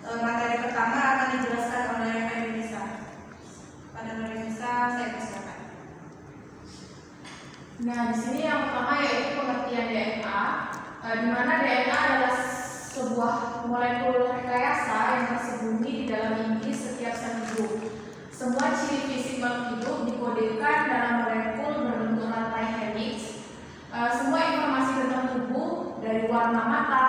Materi pertama akan dijelaskan oleh Nisa. Pada Nisa, saya persilakan. Nah, di sini yang pertama yaitu pengertian DNA, di mana DNA adalah sebuah molekul rekayasa yang tersembunyi di dalam inti setiap sel hidup. Semua ciri fisik makhluk hidup dikodekan dalam molekul berbentuk rantai helix. Semua informasi tentang tubuh dari warna mata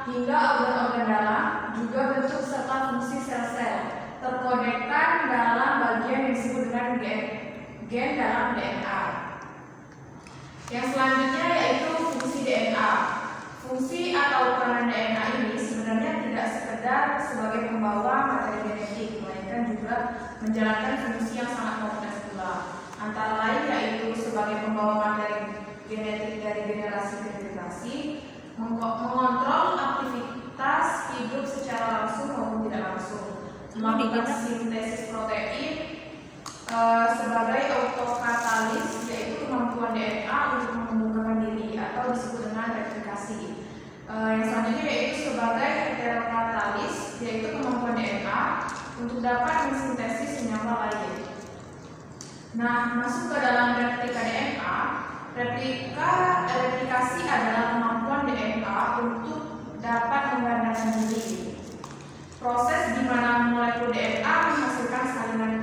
hingga organ-organ dalam, juga bentuk serta fungsi sel-sel terkodekan dalam bagian yang disebut dengan gen dalam DNA. Yang selanjutnya yaitu fungsi DNA. Fungsi atau peranan DNA ini sebenarnya tidak sekedar sebagai pembawa materi genetik, melainkan juga menjalankan fungsi yang sangat kompleks pula. Antara lain yaitu sebagai pembawa materi genetik dari generasi ke generasi, mengontrol aktivitas hidup secara langsung maupun tidak langsung, melakukan sintesis protein sebagai autokatalis, yaitu kemampuan DNA untuk mengembangkan diri atau disebut dengan replikasi. Yang selanjutnya yaitu sebagai heterokatalis, yaitu kemampuan DNA untuk dapat mensintesis senyawa lain. Nah, masuk ke dalam replika DNA. Replikasi adalah kemampuan DNA untuk dapat menggandakan diri. Proses di mana molekul DNA menghasilkan salinan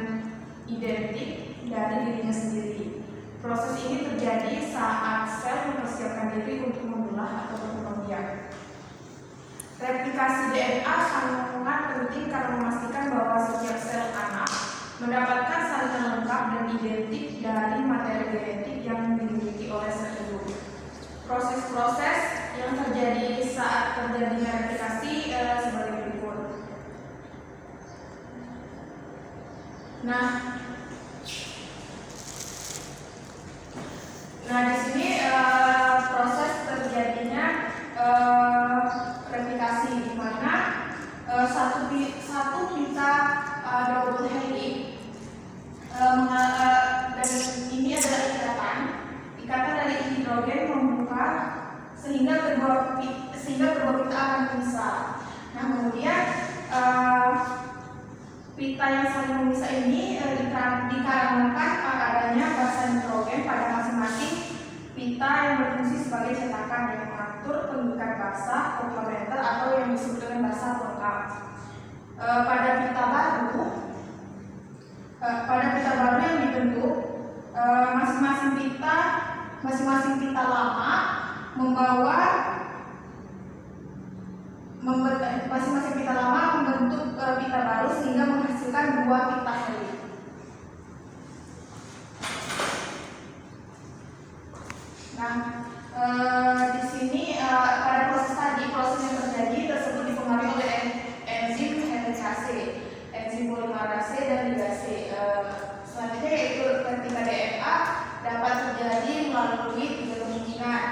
identik dari dirinya sendiri. Proses ini terjadi saat sel mempersiapkan diri untuk membelah atau berkembang biak. Replikasi DNA sangat penting karena memastikan bahwa setiap sel anak mendapatkan salinan lengkap dan identik dari materi genetik yang dimiliki oleh sel hidup. Proses-proses yang terjadi saat terjadinya replikasi sebagai berikut. Nah, di sini proses terjadinya replikasi di mana satu pita double helix dan ini adalah ikatan dari hidrogen membuka sehingga kedua pita akan memisah. Nah, kemudian pita yang saling memisah ini dikarenakan adanya basa nitrogen pada masing-masing pita yang berfungsi sebagai cetakan yang mengatur pengikat basa komplementer atau yang disebut dengan basa pelengkap. Pada pita baru yang dibentuk, masing-masing pita lama masing-masing pita lama membentuk pita baru sehingga menghasilkan dua pita helix. Nah, di sini pada proses yang terjadi tersebut dipengaruhi oleh enzim helikase, enzim polimerase dan ligase. Selanjutnya yaitu replika DNA dapat terjadi melalui tiga kemungkinan.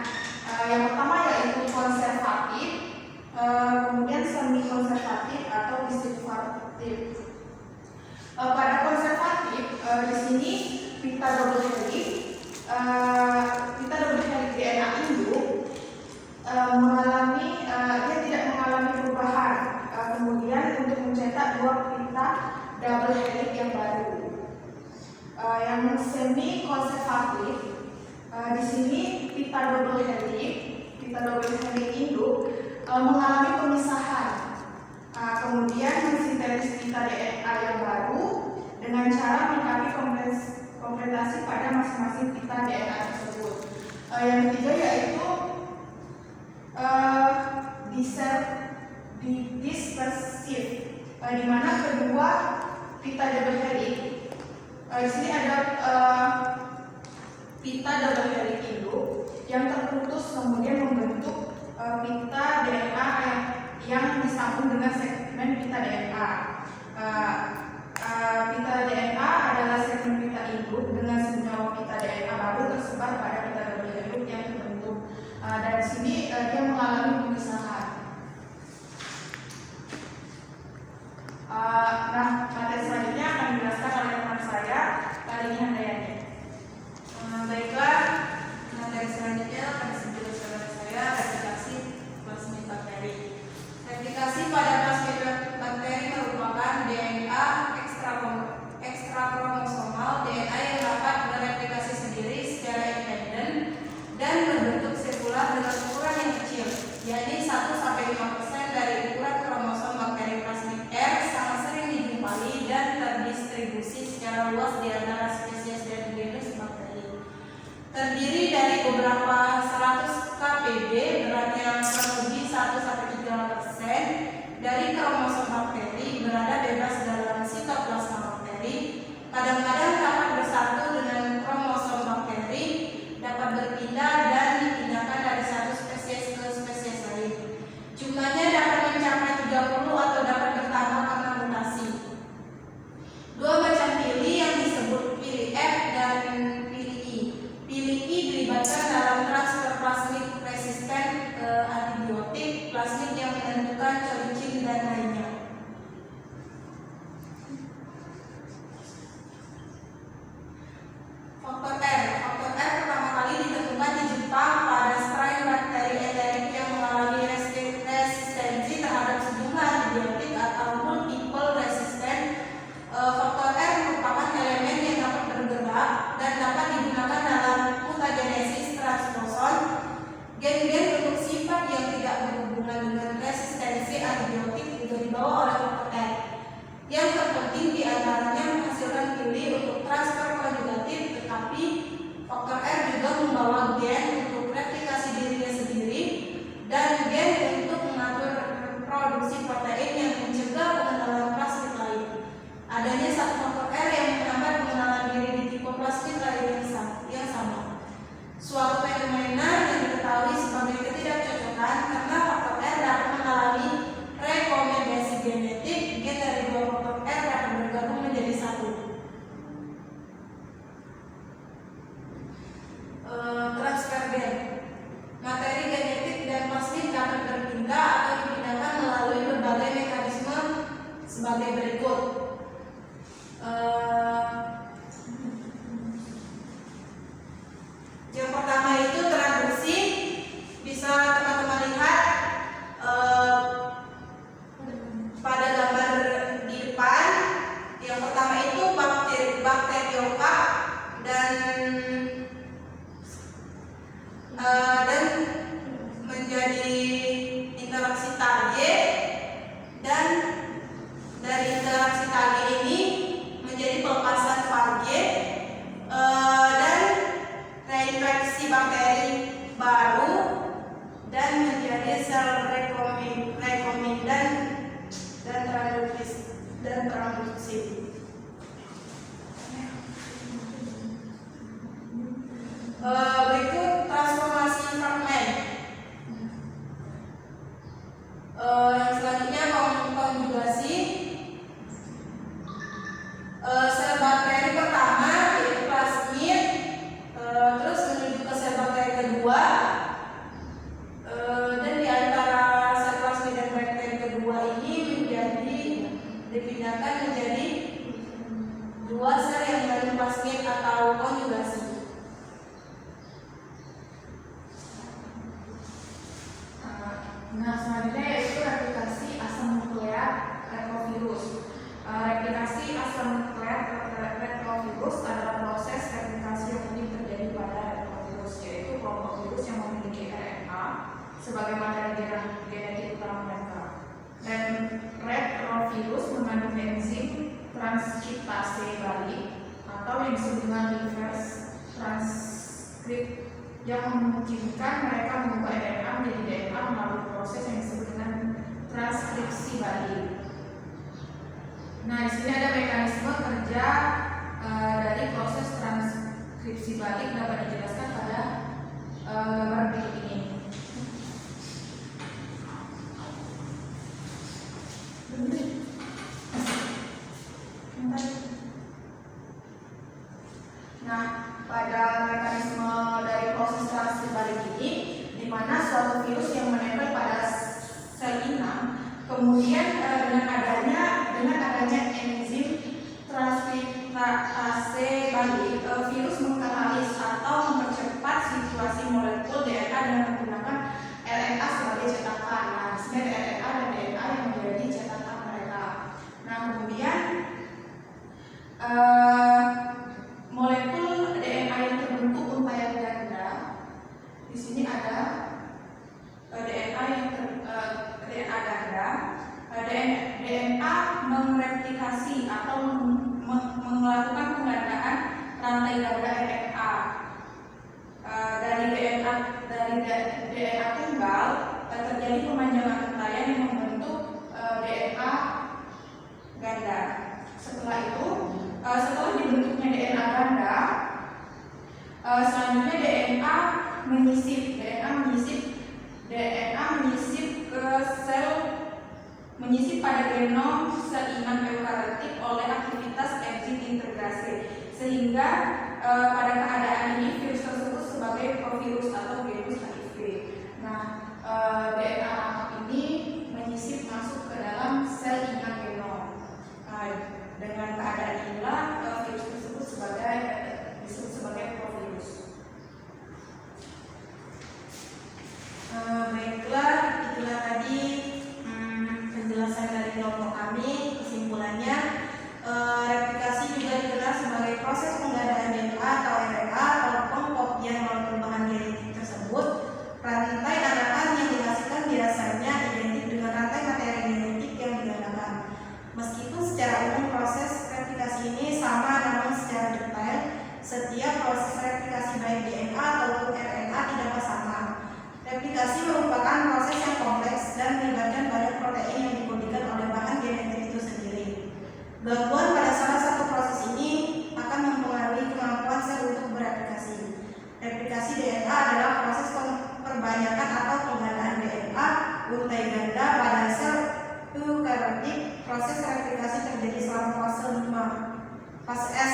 Yang pertama yaitu konservatif, kemudian semi konservatif atau distributif. Pada konservatif di sini pita double helix DNA induk dia tidak mengalami perubahan. Kemudian untuk mencetak dua pita double helix yang baru. Yang semi konservatif di sini pita double helix induk mengalami pemisahan. Kemudian mensintesis pita DNA yang baru dengan cara melengkapi komplementasi pada masing-masing pita DNA tersebut. Yang ketiga yaitu dispersif, di mana kedua pita double helix. Di sini ada pita double helix induk yang terputus kemudian membentuk pita DNA yang disambung dengan segmen pita DNA. Pita DNA adalah segmen pita induk dengan senyawa pita DNA baru tersebar pada pita double helix yang terbentuk. Dan di sini dia mengalami pemisahan. Nah, materi selanjutnya akan dijelaskan oleh teman saya, Kalini Handayani. Baiklah, materi selanjutnya akan dijelaskan oleh saya, replikasi plasmid bakteri. Replikasi pada plasmid secara luas di antara spesies dan genus bakteri. Terdiri dari beberapa 100 kpd, beratnya kurang lebih 1-3% dari kromosom bakteri berada bebas dalam sitoplasma bakteri. Kadang-kadang dapat bersatu dengan kromosom bakteri, dapat berpindah dan dipindahkan dari satu spesies ke spesies lain. Jumlahnya dapat mencapai 30 atau dapat bertambah karena mutasi. Dua macam pili yang disebut pili F dan pili I. Pili I dilibatkan dalam transfer plasmid resisten antibiotik, plasmid yang menentukan colicin dan lainnya. Faktor R. Faktor R pertama kali ditemukan di Jepang pada strain bakteri enderik yang mengalami resistensi terhadap sejumlah antibiotik atau multiple resistant. Faktor R merupakan elemen yang dapat bergerak dan dapat digunakan dalam mutagenesis transposon. Gen-gen untuk sifat yang tidak berhubungan dengan resistensi antibiotik juga dibawa oleh faktor R. Yang terpenting di antaranya menghasilkan pili untuk transfer konjugatif, tetapi faktor R juga membawa gen untuk replikasi dirinya sendiri dan gen untuk mengatur produksi protein yang mencegah pengenalan plasmid lain. Adanya satu faktor R yang menambah pengenalan diri di tipe plasmid lain yang sama. Suatu fenomena yang diketahui sebagai ketidakcocokan karena faktor R dapat mengalami rekomendasi genetik. Gen dari dua faktor R dapat bergabung menjadi satu. Transfer gen. Materi genetik dan plasmid dapat berpindah atau dipindahkan melalui berbagai mekanisme sebagai berikut. Yang pertama itu transversi, bisa teman-teman lihat pada gambar di depan. Yang pertama itu bakteriofa dan menjadi interaksi target, dan dari interaksi target ini menjadi pelepasan fage dan reinfeksi bakteri baru dan menjadi sel rekombindan dan transduksi. Berikut transformasi fragmen. Yang selanjutnya konjugasi. Sel bakteri pertama yaitu plasmid, terus menuju ke sel bakteri kedua, dan di antara sel plasmid dan bakteri kedua ini dipindahkan menjadi dua sel yang mengandung plasmid atau konjugasi. Nah, selanjutnya yaitu replikasi asam nukleat retrovirus. Replikasi asam nukleat retrovirus adalah proses replikasi yang umum terjadi pada retrovirus, yaitu kelompok virus yang memiliki RNA sebagai materi genetik utama mereka. Dan retrovirus mengandung enzim transkriptase balik atau yang disebut dengan reverse transcript yang memungkinkan mereka mengubah RNA menjadi DNA melalui proses yang disebut dengan transkripsi balik. Nah, di sini ada mekanisme kerja dari proses transkripsi balik dapat dijelaskan pada gambar berikut ini. Nah, pada mekanisme dari proses transkripsi balik ini, di mana suatu virus yang menempel pada sel inang, kemudian dengan adanya enzim transkriptase balik, virus mengkatalis atau mempercepat situasi molekul DNA dengan menggunakan RNA sebagai cetakan. Nah, di sini ada RNA dan DNA yang menjadi cetakan mereka. Nah, kemudian molekul DNA yang terbentuk untayan ganda. Di sini ada DNA ganda. DNA mereplikasi atau melakukan penggandaan rantai ganda RNA dari DNA tunggal terjadi pemanjangan untayan yang membentuk DNA ganda. Setelah itu, setelah dibentuknya DNA ganda, selanjutnya DNA menyisip ke sel, menyisip pada genom sel inang eukariotik oleh aktivitas enzim integrasi, sehingga pada keadaan ini virus tersebut sebagai provirus atau genus HIV. Nah, DNA lengkap ini menyisip masuk ke dalam sel inang genom. Dengan keadaan inilah virus tersebut disebut sebagai provirus. Baiklah, itulah tadi penjelasan dari kelompok kami. Kesimpulannya, replikasi juga dikenal sebagai proses penggandaan DNA atau RNA atau pengkopian molekul bahan genetik tersebut. Rantai anakan yang dihasilkan biasanya identik dengan rantai materi genetik yang digandakan. Meskipun secara umum proses replikasi ini sama, namun secara detail setiap proses replikasi baik DNA ataupun RNA tidaklah sama. Replikasi merupakan proses yang kompleks dan melibatkan banyak protein yang dikodikan oleh bahan genetik itu sendiri. Gangguan pada salah satu proses ini akan mempengaruhi kemampuan sel untuk bereplikasi. Replikasi DNA adalah proses perbanyakan atau penggandaan DNA untai ganda pada sel eukariotik. Proses replikasi terjadi selama fase S